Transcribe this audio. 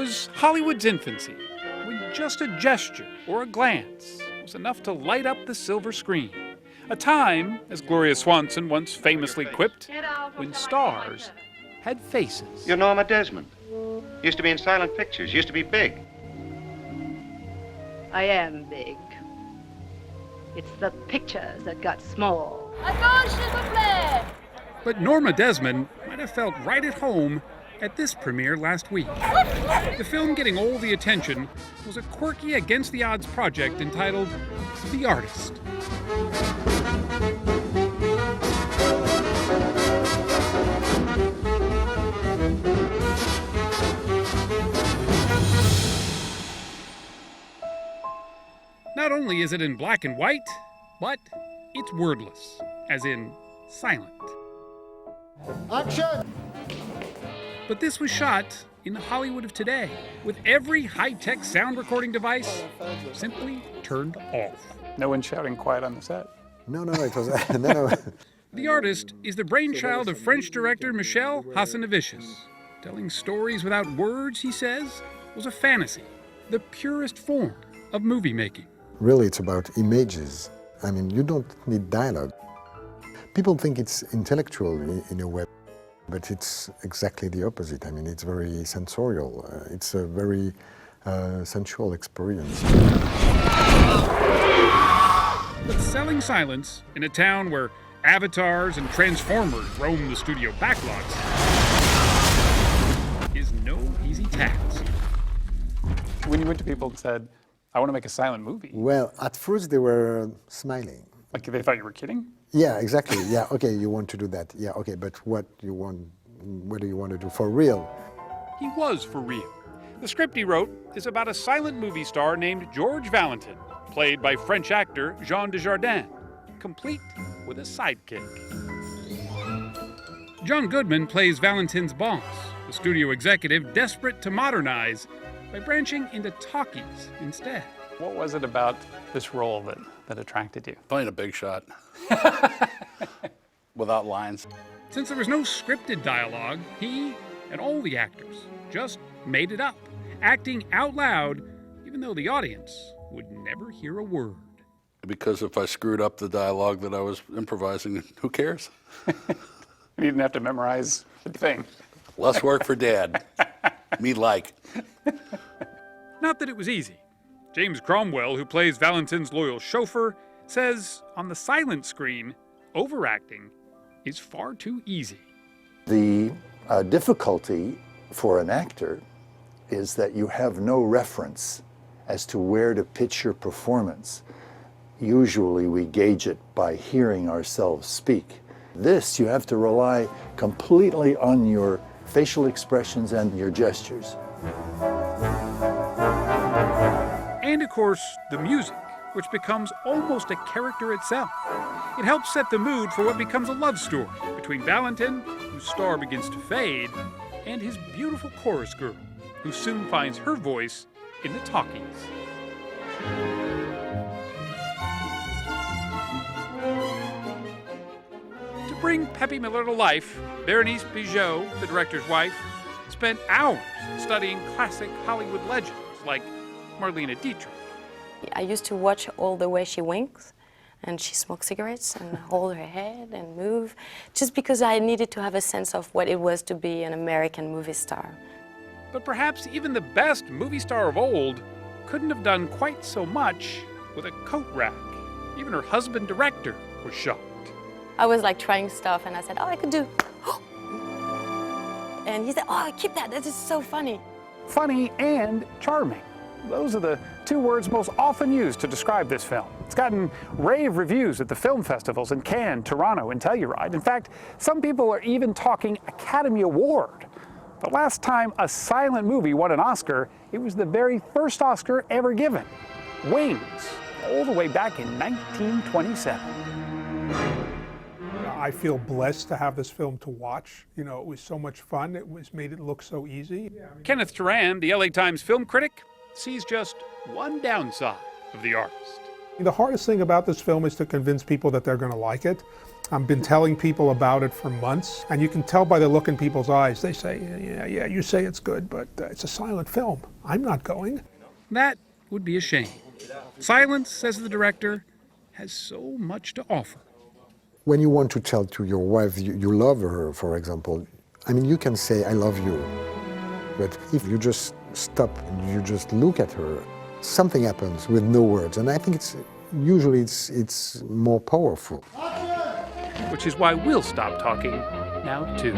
was Hollywood's infancy, when just a gesture or a glance was enough to light up the silver screen. A time, as Gloria Swanson once famously quipped, when stars had faces. You're Norma Desmond. Used to be in silent pictures, used to be big. I am big. It's the pictures that got small. But Norma Desmond might have felt right at home at this premiere last week. The film getting all the attention was a quirky against-the-odds project entitled The Artist. Not only is it in black and white, but it's wordless, as in silent. Action! But this was shot in the Hollywood of today, with every high-tech sound recording device simply turned off. No one shouting quiet on the set. No, it was no. The Artist is the brainchild of French director Michel Hazanavicius. Telling stories without words, he says, was a fantasy, the purest form of movie making. Really, it's about images. I mean, you don't need dialogue. People think it's intellectual in a way, but it's exactly the opposite. I mean, it's very sensorial. It's a very sensual experience. But selling silence in a town where avatars and transformers roam the studio backlots is no easy task. When you went to people and said, I want to make a silent movie. Well, at first they were smiling. Like they thought you were kidding? Yeah, exactly. Yeah, okay, you want to do that. Yeah, okay, but what do you want to do for real? He was for real. The script he wrote is about a silent movie star named George Valentin, played by French actor Jean Dujardin, complete with a sidekick. John Goodman plays Valentin's boss, a studio executive desperate to modernize by branching into talkies instead. What was it about this role that attracted you? Playing a big shot. Without lines. Since there was no scripted dialogue, he and all the actors just made it up, acting out loud, even though the audience would never hear a word. Because if I screwed up the dialogue that I was improvising, who cares? You didn't have to memorize the thing. Less work for Dad. Me like. Not that it was easy. James Cromwell, who plays Valentin's loyal chauffeur, says on the silent screen, overacting is far too easy. The difficulty for an actor is that you have no reference as to where to pitch your performance. Usually we gauge it by hearing ourselves speak. This, you have to rely completely on your facial expressions and your gestures. And of course, the music, which becomes almost a character itself. It helps set the mood for what becomes a love story between Valentin, whose star begins to fade, and his beautiful chorus girl, who soon finds her voice in the talkies. To bring Pepe Miller to life, Berenice Bejo, the director's wife, spent hours studying classic Hollywood legends like Marlene Dietrich. I used to watch all the way she winks, and she smoked cigarettes and hold her head and move, just because I needed to have a sense of what it was to be an American movie star. But perhaps even the best movie star of old couldn't have done quite so much with a coat rack. Even her husband director was shocked. I was like trying stuff, and I said, oh, I could do. And he said, oh, keep that, that is so funny. Funny and charming. Those are the two words most often used to describe this film. It's gotten rave reviews at the film festivals in Cannes, Toronto, and Telluride. In fact, some people are even talking Academy Award. The last time a silent movie won an Oscar, it was the very first Oscar ever given, Wings, all the way back in 1927. I feel blessed to have this film to watch. You know, it was so much fun. It made it look so easy. Kenneth Turan, the LA Times film critic, sees just one downside of The Artist. The hardest thing about this film is to convince people that they're going to like it. I've been telling people about it for months, and you can tell by the look in people's eyes. They say, yeah, you say it's good, but it's a silent film. I'm not going. That would be a shame. Silence, says the director, has so much to offer. When you want to tell to your wife you love her, for example, I mean, you can say, I love you. But if you just stop and you just look at her, something happens with no words. And I think usually it's more powerful. Which is why we'll stop talking now, too.